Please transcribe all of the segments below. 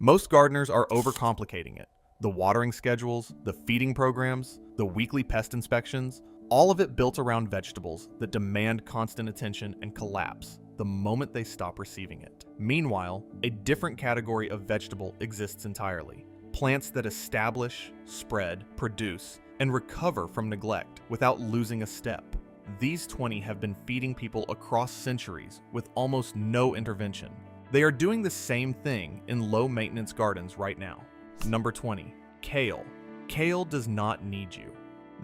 Most gardeners are overcomplicating it. The watering schedules, the feeding programs, the weekly pest inspections, all of it built around vegetables that demand constant attention and collapse the moment they stop receiving it. Meanwhile, a different category of vegetable exists entirely. Plants that establish, spread, produce, and recover from neglect without losing a step. These 20 have been feeding people across centuries with almost no intervention. They are doing the same thing in low-maintenance gardens right now. Number 20. Kale. Kale does not need you.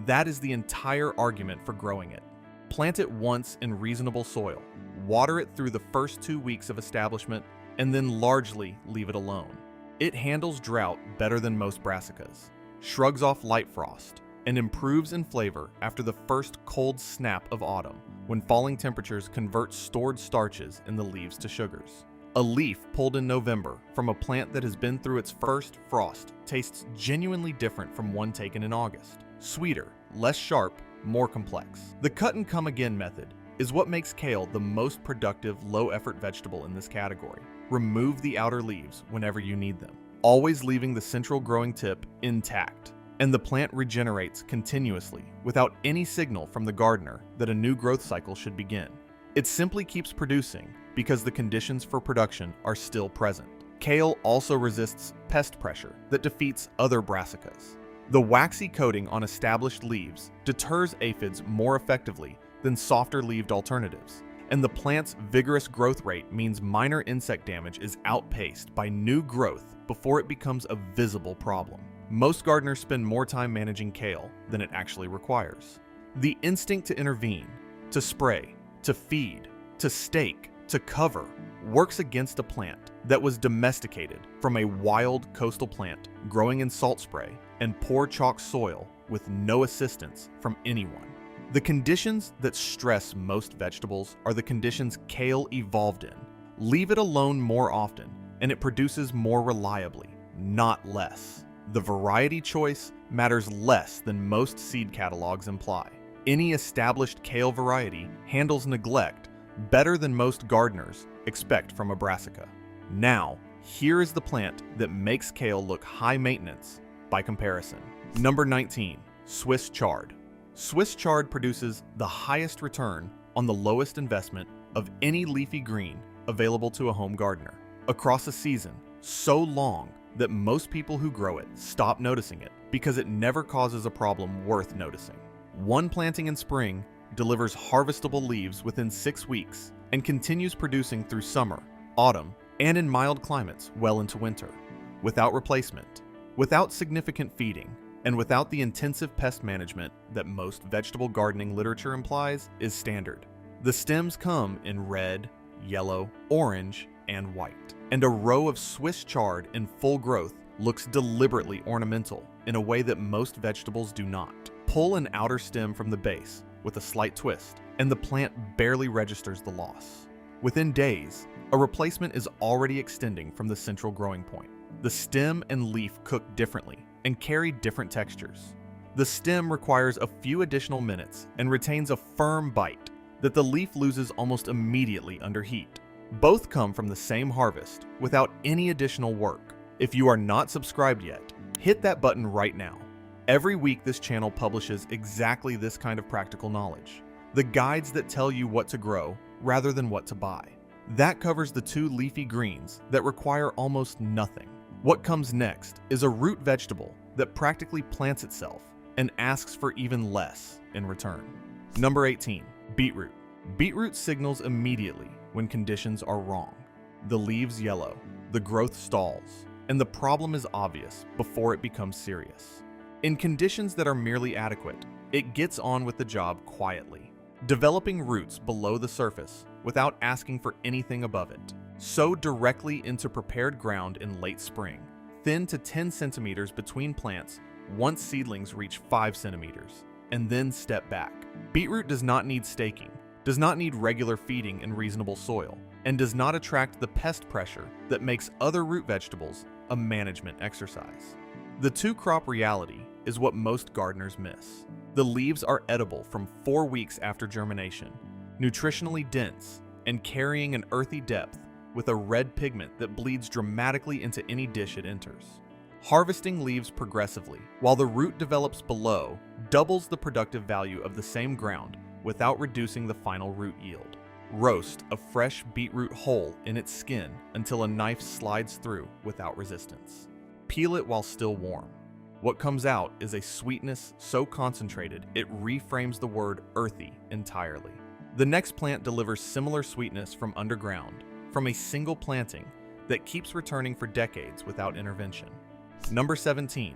That is the entire argument for growing it. Plant it once in reasonable soil, water it through the first 2 weeks of establishment, and then largely leave it alone. It handles drought better than most brassicas, shrugs off light frost, and improves in flavor after the first cold snap of autumn, when falling temperatures convert stored starches in the leaves to sugars. A leaf pulled in November from a plant that has been through its first frost tastes genuinely different from one taken in August. Sweeter, less sharp, more complex. The cut and come again method is what makes kale the most productive low-effort vegetable in this category. Remove the outer leaves whenever you need them, always leaving the central growing tip intact, and the plant regenerates continuously without any signal from the gardener that a new growth cycle should begin. It simply keeps producing because the conditions for production are still present. Kale also resists pest pressure that defeats other brassicas. The waxy coating on established leaves deters aphids more effectively than softer-leaved alternatives, and the plant's vigorous growth rate means minor insect damage is outpaced by new growth before it becomes a visible problem. Most gardeners spend more time managing kale than it actually requires. The instinct to intervene, to spray, to feed, to stake, to cover, works against a plant that was domesticated from a wild coastal plant growing in salt spray and poor chalk soil with no assistance from anyone. The conditions that stress most vegetables are the conditions kale evolved in. Leave it alone more often, and it produces more reliably, not less. The variety choice matters less than most seed catalogs imply. Any established kale variety handles neglect better than most gardeners expect from a brassica. Now, here is the plant that makes kale look high maintenance by comparison. Number 19, Swiss chard. Swiss chard produces the highest return on the lowest investment of any leafy green available to a home gardener. Across a season, so long that most people who grow it stop noticing it because it never causes a problem worth noticing. One planting in spring delivers harvestable leaves within 6 weeks and continues producing through summer, autumn, and in mild climates well into winter, without replacement, without significant feeding, and without the intensive pest management that most vegetable gardening literature implies is standard. The stems come in red, yellow, orange, and white, and a row of Swiss chard in full growth looks deliberately ornamental in a way that most vegetables do not. Pull an outer stem from the base with a slight twist, and the plant barely registers the loss. Within days, a replacement is already extending from the central growing point. The stem and leaf cook differently and carry different textures. The stem requires a few additional minutes and retains a firm bite that the leaf loses almost immediately under heat. Both come from the same harvest without any additional work. If you are not subscribed yet, hit that button right now. Every week this channel publishes exactly this kind of practical knowledge. The guides that tell you what to grow rather than what to buy. That covers the 2 leafy greens that require almost nothing. What comes next is a root vegetable that practically plants itself and asks for even less in return. Number 18, beetroot. Beetroot signals immediately when conditions are wrong. The leaves yellow, the growth stalls, and the problem is obvious before it becomes serious. In conditions that are merely adequate, it gets on with the job quietly, developing roots below the surface without asking for anything above it. Sow directly into prepared ground in late spring, thin to 10 centimeters between plants once seedlings reach 5 centimeters, and then step back. Beetroot does not need staking, does not need regular feeding in reasonable soil, and does not attract the pest pressure that makes other root vegetables a management exercise. The 2-crop reality is what most gardeners miss. The leaves are edible from 4 weeks after germination, nutritionally dense, and carrying an earthy depth with a red pigment that bleeds dramatically into any dish it enters. Harvesting leaves progressively, while the root develops below, doubles the productive value of the same ground without reducing the final root yield. Roast a fresh beetroot whole in its skin until a knife slides through without resistance. Peel it while still warm. What comes out is a sweetness so concentrated it reframes the word earthy entirely. The next plant delivers similar sweetness from underground, from a single planting that keeps returning for decades without intervention. Number 17.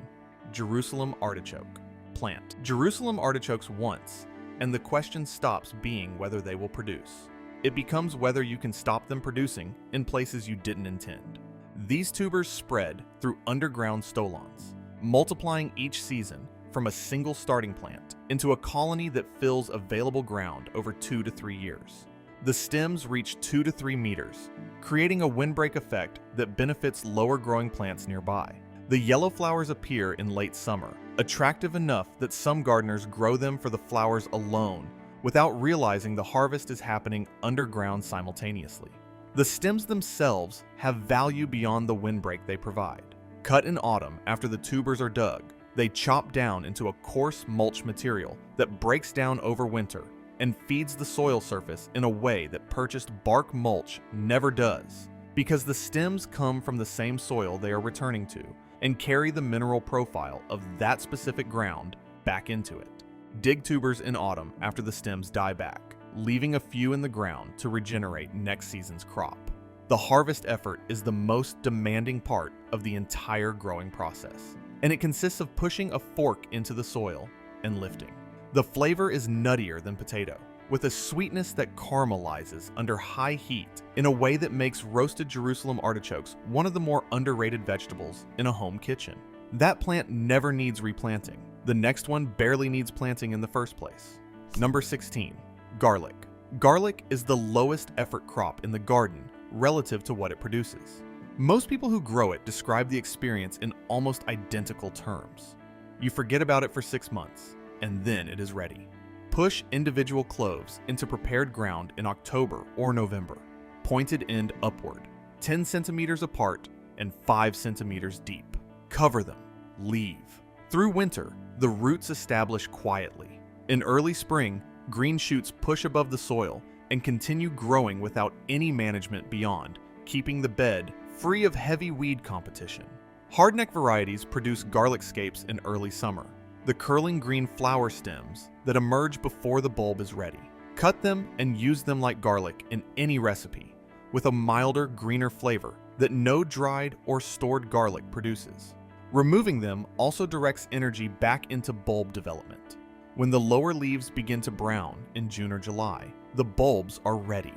Jerusalem artichoke. Plant Jerusalem artichokes once, and the question stops being whether they will produce. It becomes whether you can stop them producing in places you didn't intend. These tubers spread through underground stolons, multiplying each season from a single starting plant into a colony that fills available ground over 2 to 3 years. The stems reach 2 to 3 meters, creating a windbreak effect that benefits lower growing plants nearby. The yellow flowers appear in late summer, attractive enough that some gardeners grow them for the flowers alone without realizing the harvest is happening underground simultaneously. The stems themselves have value beyond the windbreak they provide. Cut in autumn after the tubers are dug, they chop down into a coarse mulch material that breaks down over winter and feeds the soil surface in a way that purchased bark mulch never does, because the stems come from the same soil they are returning to and carry the mineral profile of that specific ground back into it. Dig tubers in autumn after the stems die back, leaving a few in the ground to regenerate next season's crop. The harvest effort is the most demanding part of the entire growing process, and it consists of pushing a fork into the soil and lifting. The flavor is nuttier than potato, with a sweetness that caramelizes under high heat in a way that makes roasted Jerusalem artichokes one of the more underrated vegetables in a home kitchen. That plant never needs replanting. The next one barely needs planting in the first place. Number 16. Garlic. Garlic is the lowest effort crop in the garden relative to what it produces. Most people who grow it describe the experience in almost identical terms. You forget about it for 6 months, and then it is ready. Push individual cloves into prepared ground in October or November, pointed end upward, 10 centimeters apart and 5 centimeters deep. Cover them. Leave. Through winter, the roots establish quietly. In early spring, green shoots push above the soil and continue growing without any management beyond keeping the bed free of heavy weed competition. Hardneck varieties produce garlic scapes in early summer, the curling green flower stems that emerge before the bulb is ready. Cut them and use them like garlic in any recipe, with a milder, greener flavor that no dried or stored garlic produces. Removing them also directs energy back into bulb development. When the lower leaves begin to brown in June or July, the bulbs are ready.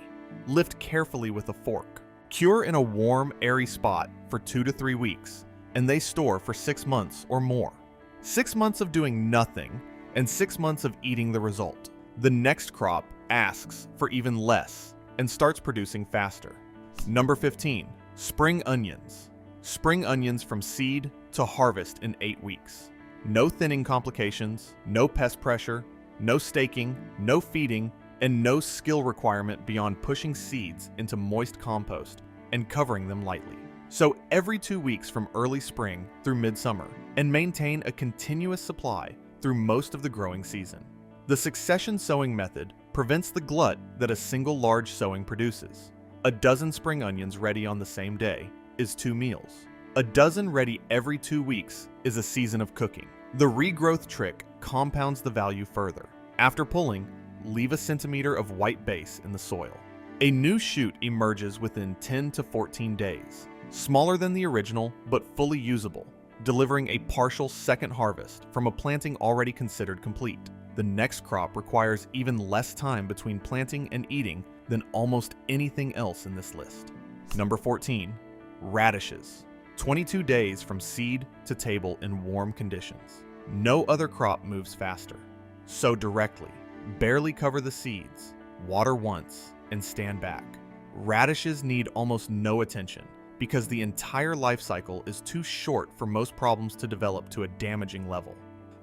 Lift carefully with a fork. Cure in a warm, airy spot for 2 to 3 weeks, and they store for 6 months or more. 6 months of doing nothing, and 6 months of eating the result. The next crop asks for even less and starts producing faster. Number 15. Spring onions. Spring onions from seed to harvest in 8 weeks. No thinning complications, no pest pressure, no staking, no feeding, and no skill requirement beyond pushing seeds into moist compost and covering them lightly. Sow every 2 weeks from early spring through midsummer and maintain a continuous supply through most of the growing season. The succession sowing method prevents the glut that a single large sowing produces. A dozen spring onions ready on the same day is 2 meals. A dozen ready every 2 weeks is a season of cooking. The regrowth trick compounds the value further. After pulling, leave a centimeter of white base in the soil. A new shoot emerges within 10 to 14 days, smaller than the original but fully usable, delivering a partial second harvest from a planting already considered complete. The next crop requires even less time between planting and eating than almost anything else in this list. Number 14. Radishes. 22 days from seed to table in warm conditions. No other crop moves faster. Sow directly, barely cover the seeds, water once, and stand back. Radishes need almost no attention because the entire life cycle is too short for most problems to develop to a damaging level.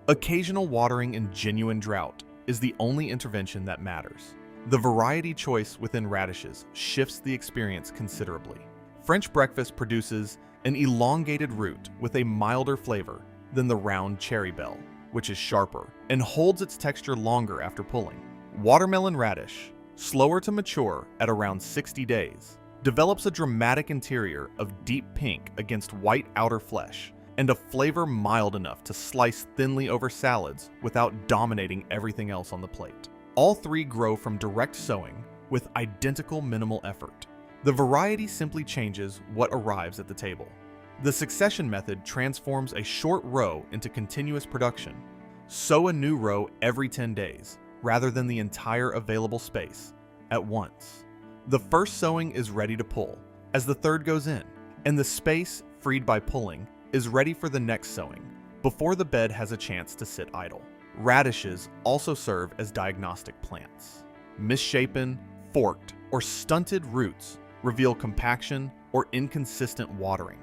Occasional watering in genuine drought is the only intervention that matters. The variety choice within radishes shifts the experience considerably. French breakfast produces an elongated root with a milder flavor than the round cherry bell, which is sharper and holds its texture longer after pulling. Watermelon radish, slower to mature at around 60 days, develops a dramatic interior of deep pink against white outer flesh and a flavor mild enough to slice thinly over salads without dominating everything else on the plate. All three grow from direct sowing with identical minimal effort. The variety simply changes what arrives at the table. The succession method transforms a short row into continuous production. Sow a new row every 10 days, rather than the entire available space at once. The first sowing is ready to pull as the third goes in, and the space freed by pulling is ready for the next sowing before the bed has a chance to sit idle. Radishes also serve as diagnostic plants. Misshapen, forked, or stunted roots reveal compaction or inconsistent watering.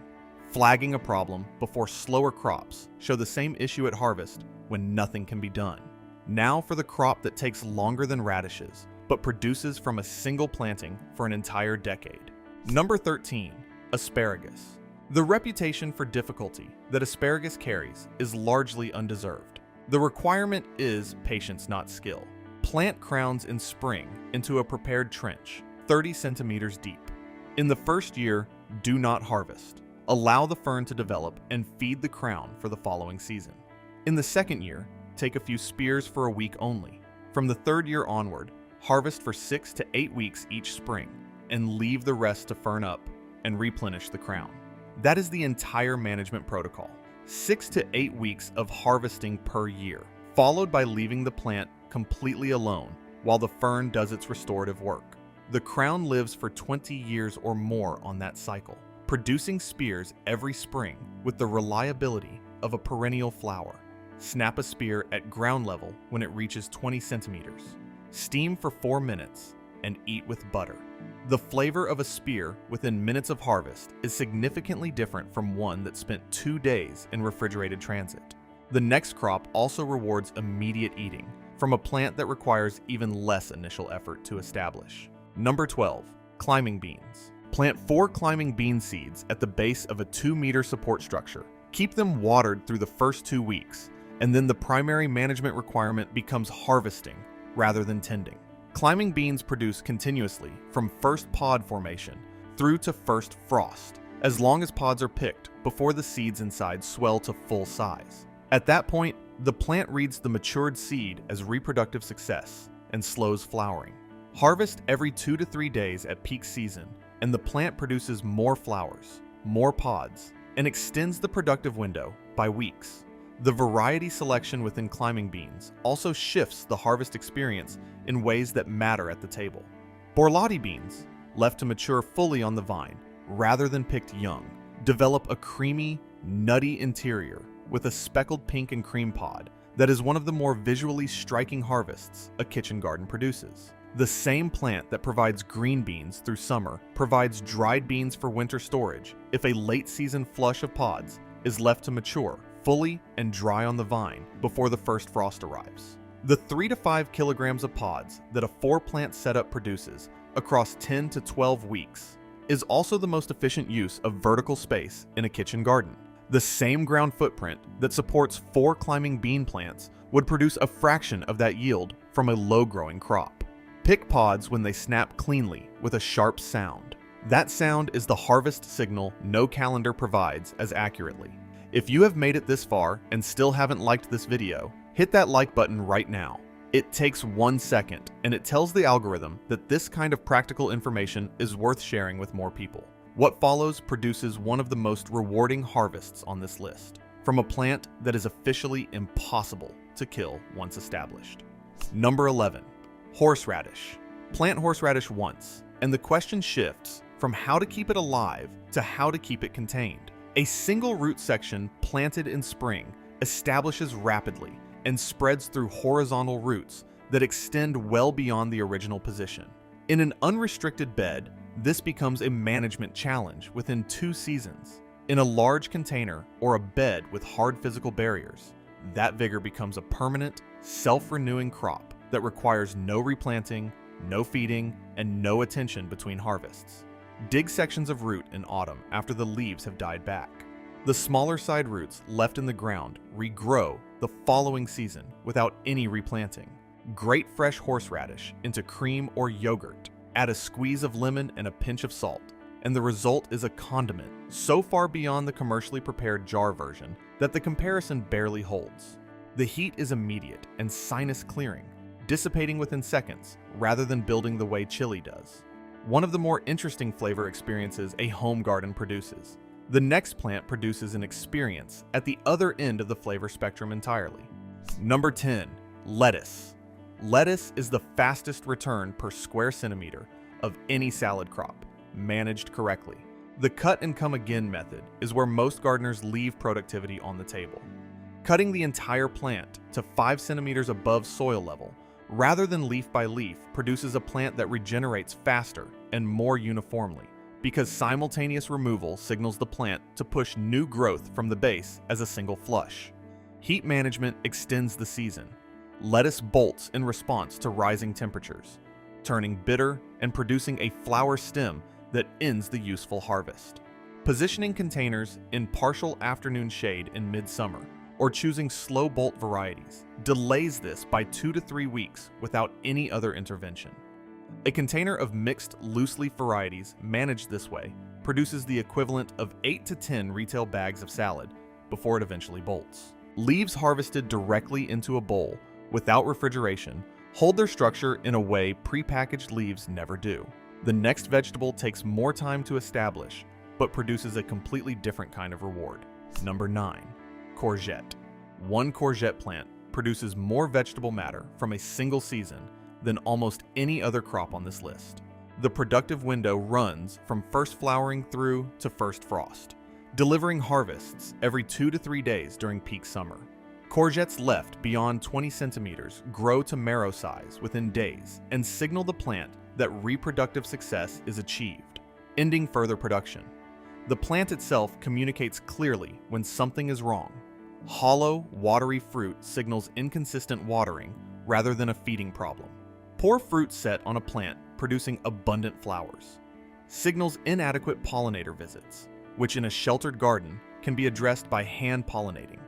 Flagging a problem before slower crops show the same issue at harvest when nothing can be done. Now for the crop that takes longer than radishes, but produces from a single planting for an entire decade. Number 13, asparagus. The reputation for difficulty that asparagus carries is largely undeserved. The requirement is patience, not skill. Plant crowns in spring into a prepared trench, 30 centimeters deep. In the first year, do not harvest. Allow the fern to develop and feed the crown for the following season. In the second year, take a few spears for a week only. From the third year onward, harvest for 6 to 8 weeks each spring and leave the rest to fern up and replenish the crown. That is the entire management protocol. 6 to 8 weeks of harvesting per year, followed by leaving the plant completely alone while the fern does its restorative work. The crown lives for 20 years or more on that cycle, producing spears every spring with the reliability of a perennial flower. Snap a spear at ground level when it reaches 20 centimeters. Steam for 4 minutes and eat with butter. The flavor of a spear within minutes of harvest is significantly different from one that spent 2 days in refrigerated transit. The next crop also rewards immediate eating from a plant that requires even less initial effort to establish. Number 12, climbing beans. Plant 4 climbing bean seeds at the base of a 2-meter support structure. Keep them watered through the first 2 weeks, and then the primary management requirement becomes harvesting rather than tending. Climbing beans produce continuously from first pod formation through to first frost, as long as pods are picked before the seeds inside swell to full size. At that point, the plant reads the matured seed as reproductive success and slows flowering. Harvest every 2 to 3 days at peak season, and the plant produces more flowers, more pods, and extends the productive window by weeks. The variety selection within climbing beans also shifts the harvest experience in ways that matter at the table. Borlotti beans, left to mature fully on the vine rather than picked young, develop a creamy, nutty interior with a speckled pink and cream pod that is one of the more visually striking harvests a kitchen garden produces. The same plant that provides green beans through summer provides dried beans for winter storage if a late season flush of pods is left to mature fully and dry on the vine before the first frost arrives. The 3 to 5 kilograms of pods that a 4-plant setup produces across 10 to 12 weeks is also the most efficient use of vertical space in a kitchen garden. The same ground footprint that supports 4 climbing bean plants would produce a fraction of that yield from a low-growing crop. Pick pods when they snap cleanly with a sharp sound. That sound is the harvest signal no calendar provides as accurately. If you have made it this far and still haven't liked this video, hit that like button right now. It takes 1 second, and it tells the algorithm that this kind of practical information is worth sharing with more people. What follows produces one of the most rewarding harvests on this list, from a plant that is officially impossible to kill once established. Number 11, horseradish. Plant horseradish once, and the question shifts from how to keep it alive to how to keep it contained. A single root section planted in spring establishes rapidly and spreads through horizontal roots that extend well beyond the original position. In an unrestricted bed, this becomes a management challenge within 2 seasons. In a large container or a bed with hard physical barriers, that vigor becomes a permanent, self-renewing crop that requires no replanting, no feeding, and no attention between harvests. Dig sections of root in autumn after the leaves have died back. The smaller side roots left in the ground regrow the following season without any replanting. Grate fresh horseradish into cream or yogurt. Add a squeeze of lemon and a pinch of salt, and the result is a condiment so far beyond the commercially prepared jar version that the comparison barely holds. The heat is immediate and sinus clearing, dissipating within seconds rather than building the way chili does. One of the more interesting flavor experiences a home garden produces. The next plant produces an experience at the other end of the flavor spectrum entirely. Number 10, lettuce. Lettuce is the fastest return per square centimeter of any salad crop, managed correctly. The cut and come again method is where most gardeners leave productivity on the table. Cutting the entire plant to 5 centimeters above soil level, rather than leaf by leaf, produces a plant that regenerates faster and more uniformly, because simultaneous removal signals the plant to push new growth from the base as a single flush. Heat management extends the season. Lettuce bolts in response to rising temperatures, turning bitter and producing a flower stem that ends the useful harvest. Positioning containers in partial afternoon shade in midsummer, or choosing slow bolt varieties, delays this by 2 to 3 weeks without any other intervention. A container of mixed loose leaf varieties managed this way produces the equivalent of 8 to 10 retail bags of salad before it eventually bolts. Leaves harvested directly into a bowl without refrigeration hold their structure in a way prepackaged leaves never do. The next vegetable takes more time to establish, but produces a completely different kind of reward. Number 9, courgette. One courgette plant produces more vegetable matter from a single season than almost any other crop on this list. The productive window runs from first flowering through to first frost, delivering harvests every 2 to 3 days during peak summer. Courgettes left beyond 20 centimeters grow to marrow size within days and signal the plant that reproductive success is achieved, ending further production. The plant itself communicates clearly when something is wrong. Hollow, watery fruit signals inconsistent watering rather than a feeding problem. Poor fruit set on a plant producing abundant flowers signals inadequate pollinator visits, which in a sheltered garden can be addressed by hand pollinating,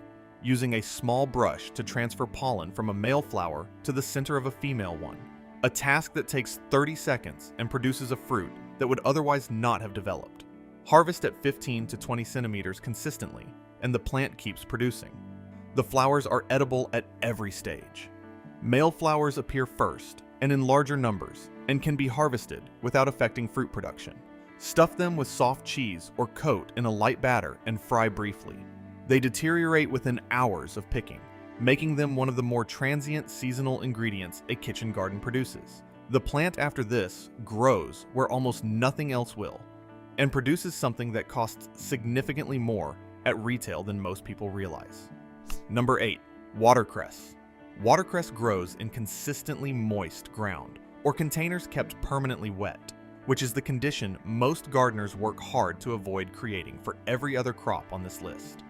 using a small brush to transfer pollen from a male flower to the center of a female one, a task that takes 30 seconds and produces a fruit that would otherwise not have developed. Harvest at 15 to 20 centimeters consistently, and the plant keeps producing. The flowers are edible at every stage. Male flowers appear first and in larger numbers and can be harvested without affecting fruit production. Stuff them with soft cheese or coat in a light batter and fry briefly. They deteriorate within hours of picking, making them one of the more transient seasonal ingredients a kitchen garden produces. The plant after this grows where almost nothing else will, and produces something that costs significantly more at retail than most people realize. Number 8, watercress. Watercress grows in consistently moist ground or containers kept permanently wet, which is the condition most gardeners work hard to avoid creating for every other crop on this list.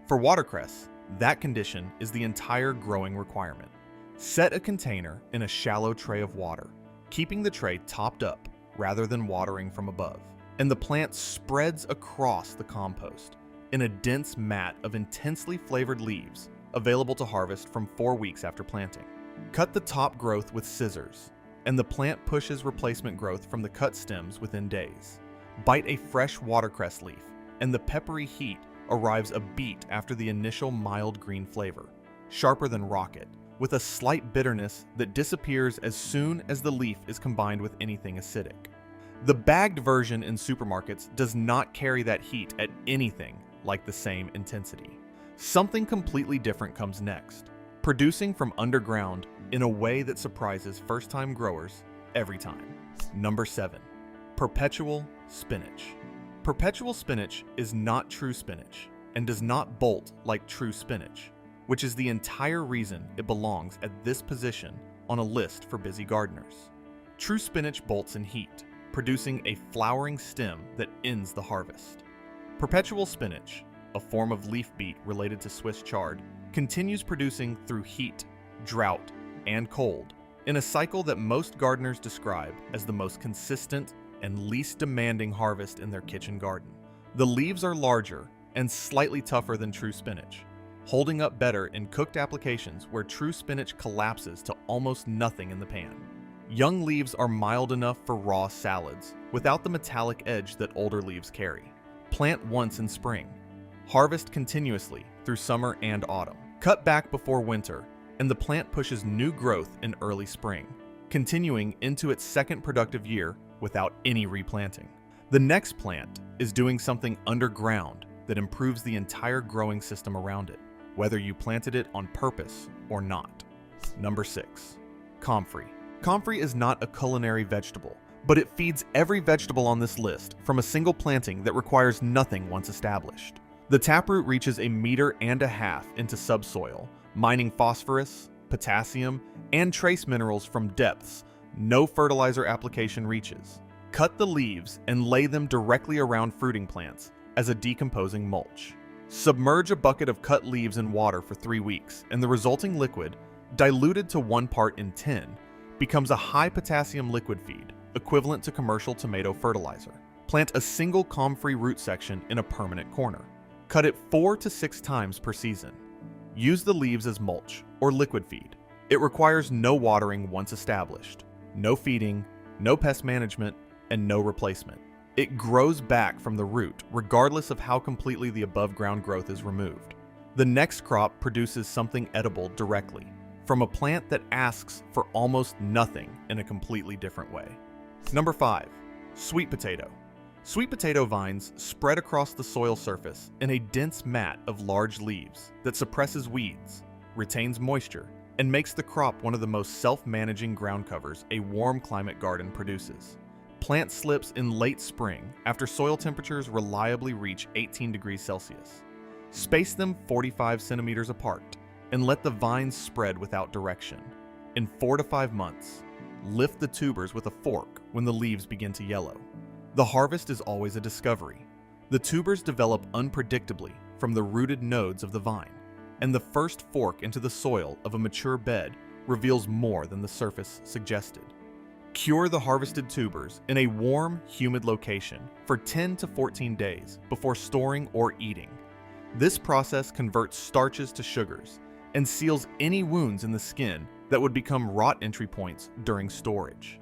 For watercress, that condition is the entire growing requirement. Set a container in a shallow tray of water, keeping the tray topped up rather than watering from above, and the plant spreads across the compost in a dense mat of intensely flavored leaves available to harvest from 4 weeks after planting. Cut the top growth with scissors, and the plant pushes replacement growth from the cut stems within days. Bite a fresh watercress leaf, and the peppery heat arrives a beat after the initial mild green flavor, sharper than rocket, with a slight bitterness that disappears as soon as the leaf is combined with anything acidic. The bagged version in supermarkets does not carry that heat at anything like the same intensity. Something completely different comes next, producing from underground in a way that surprises first-time growers every time. Number 7, perpetual spinach. Perpetual spinach is not true spinach and does not bolt like true spinach, which is the entire reason it belongs at this position on a list for busy gardeners. True spinach bolts in heat, producing a flowering stem that ends the harvest. Perpetual spinach, a form of leaf beet related to Swiss chard, continues producing through heat, drought, and cold in a cycle that most gardeners describe as the most consistent and least demanding harvest in their kitchen garden. The leaves are larger and slightly tougher than true spinach, holding up better in cooked applications where true spinach collapses to almost nothing in the pan. Young leaves are mild enough for raw salads, without the metallic edge that older leaves carry. Plant once in spring. Harvest continuously through summer and autumn. Cut back before winter, and the plant pushes new growth in early spring, continuing into its second productive year without any replanting. The next plant is doing something underground that improves the entire growing system around it, whether you planted it on purpose or not. Number 6. Comfrey. Comfrey is not a culinary vegetable, but it feeds every vegetable on this list from a single planting that requires nothing once established. The taproot reaches 1.5 meters into subsoil, mining phosphorus, potassium, and trace minerals from depths no fertilizer application reaches. Cut the leaves and lay them directly around fruiting plants as a decomposing mulch. Submerge a bucket of cut leaves in water for 3 weeks, and the resulting liquid, diluted to 1 part in 10, becomes a high potassium liquid feed, equivalent to commercial tomato fertilizer. Plant a single comfrey root section in a permanent corner. Cut it 4 to 6 times per season. Use the leaves as mulch or liquid feed. It requires no watering once established, no feeding, no pest management, and no replacement. It grows back from the root regardless of how completely the above ground growth is removed. The next crop produces something edible directly, from a plant that asks for almost nothing in a completely different way. Number 5. Sweet potato. Sweet potato vines spread across the soil surface in a dense mat of large leaves that suppresses weeds, retains moisture, and makes the crop one of the most self-managing ground covers a warm climate garden produces. Plant slips in late spring after soil temperatures reliably reach 18 degrees Celsius. Space them 45 centimeters apart and let the vines spread without direction. In 4 to 5 months, lift the tubers with a fork when the leaves begin to yellow. The harvest is always a discovery. The tubers develop unpredictably from the rooted nodes of the vine, and the first fork into the soil of a mature bed reveals more than the surface suggested. Cure the harvested tubers in a warm, humid location for 10 to 14 days before storing or eating. This process converts starches to sugars and seals any wounds in the skin that would become rot entry points during storage.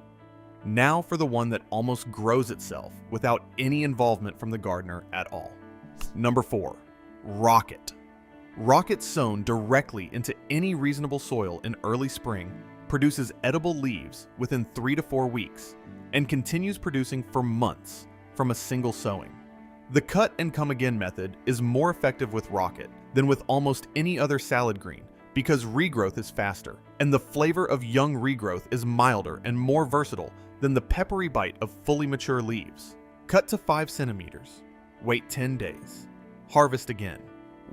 Now for the one that almost grows itself without any involvement from the gardener at all. Number 4. Rocket. Rocket sown directly into any reasonable soil in early spring produces edible leaves within 3 to 4 weeks and continues producing for months from a single sowing. The cut and come again method is more effective with rocket than with almost any other salad green because regrowth is faster, and the flavor of young regrowth is milder and more versatile than the peppery bite of fully mature leaves. Cut to 5 centimeters. Wait 10 days. Harvest again.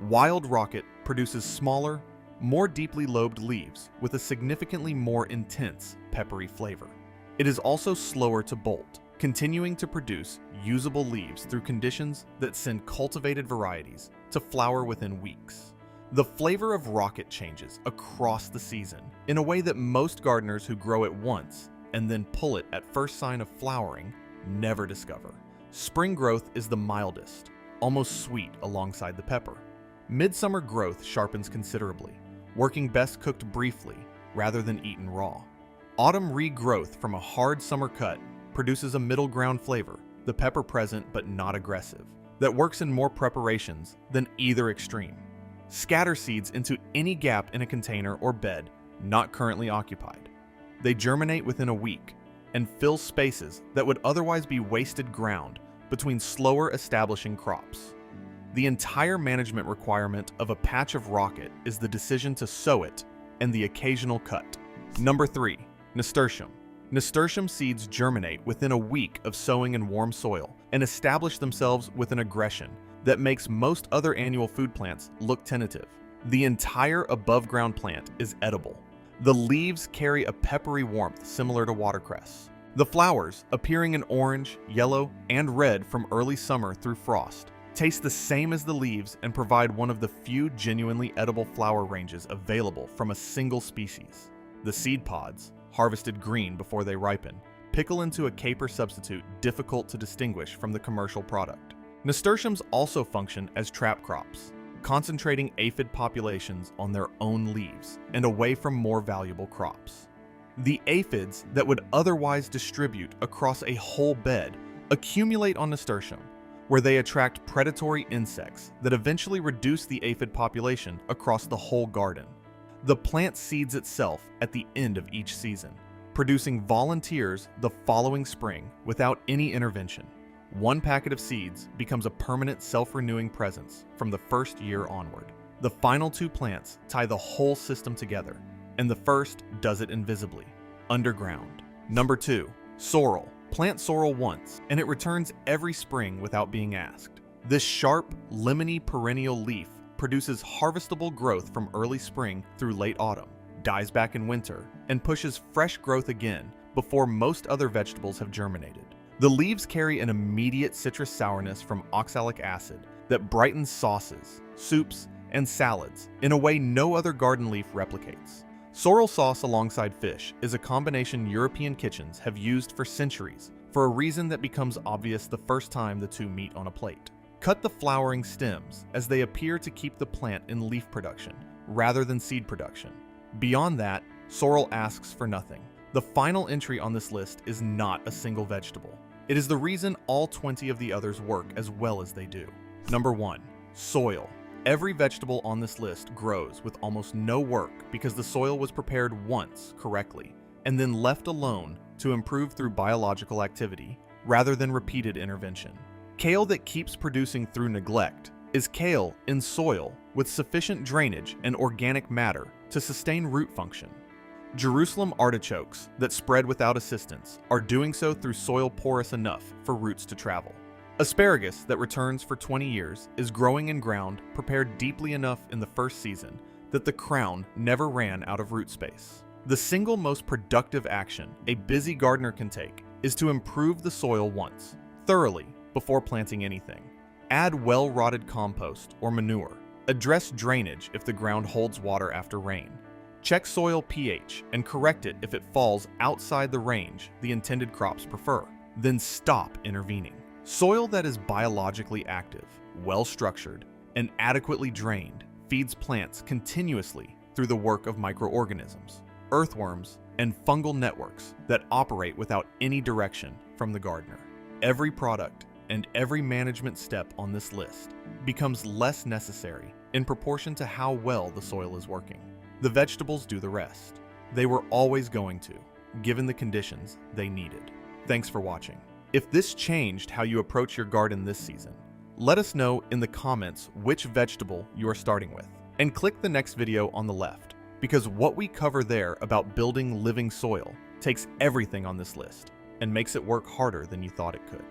Wild rocket produces smaller, more deeply lobed leaves with a significantly more intense peppery flavor. It is also slower to bolt, continuing to produce usable leaves through conditions that send cultivated varieties to flower within weeks. The flavor of rocket changes across the season in a way that most gardeners who grow it once and then pull it at first sign of flowering never discover. Spring growth is the mildest, almost sweet alongside the pepper. Midsummer growth sharpens considerably, working best cooked briefly rather than eaten raw. Autumn regrowth from a hard summer cut produces a middle ground flavor, the pepper present but not aggressive, that works in more preparations than either extreme. Scatter seeds into any gap in a container or bed not currently occupied. They germinate within a week and fill spaces that would otherwise be wasted ground between slower establishing crops. The entire management requirement of a patch of rocket is the decision to sow it and the occasional cut. Number 3. Nasturtium. Nasturtium seeds germinate within a week of sowing in warm soil and establish themselves with an aggression that makes most other annual food plants look tentative. The entire above-ground plant is edible. The leaves carry a peppery warmth similar to watercress. The flowers, appearing in orange, yellow, and red from early summer through frost, taste the same as the leaves and provide one of the few genuinely edible flower ranges available from a single species. The seed pods, harvested green before they ripen, pickle into a caper substitute difficult to distinguish from the commercial product. Nasturtiums also function as trap crops, concentrating aphid populations on their own leaves and away from more valuable crops. The aphids that would otherwise distribute across a whole bed accumulate on nasturtium, where they attract predatory insects that eventually reduce the aphid population across the whole garden. The plant seeds itself at the end of each season, producing volunteers the following spring without any intervention. One packet of seeds becomes a permanent self-renewing presence from the first year onward. The final two plants tie the whole system together, and the first does it invisibly, underground. Number 2, sorrel. Plant sorrel once, and it returns every spring without being asked. This sharp, lemony perennial leaf produces harvestable growth from early spring through late autumn, dies back in winter, and pushes fresh growth again before most other vegetables have germinated. The leaves carry an immediate citrus sourness from oxalic acid that brightens sauces, soups, and salads in a way no other garden leaf replicates. Sorrel sauce alongside fish is a combination European kitchens have used for centuries for a reason that becomes obvious the first time the two meet on a plate. Cut the flowering stems as they appear to keep the plant in leaf production rather than seed production. Beyond that, sorrel asks for nothing. The final entry on this list is not a single vegetable. It is the reason all 20 of the others work as well as they do. Number 1, soil. Every vegetable on this list grows with almost no work because the soil was prepared once correctly and then left alone to improve through biological activity rather than repeated intervention. Kale that keeps producing through neglect is kale in soil with sufficient drainage and organic matter to sustain root function. Jerusalem artichokes that spread without assistance are doing so through soil porous enough for roots to travel. Asparagus that returns for 20 years is growing in ground prepared deeply enough in the first season that the crown never ran out of root space. The single most productive action a busy gardener can take is to improve the soil once, thoroughly, before planting anything. Add well-rotted compost or manure. Address drainage if the ground holds water after rain. Check soil pH and correct it if it falls outside the range the intended crops prefer. Then stop intervening. Soil that is biologically active, well-structured, and adequately drained feeds plants continuously through the work of microorganisms, earthworms, and fungal networks that operate without any direction from the gardener. Every product and every management step on this list becomes less necessary in proportion to how well the soil is working. The vegetables do the rest. They were always going to, given the conditions they needed. Thanks for watching. If this changed how you approach your garden this season, let us know in the comments which vegetable you are starting with. And click the next video on the left, because what we cover there about building living soil takes everything on this list and makes it work harder than you thought it could.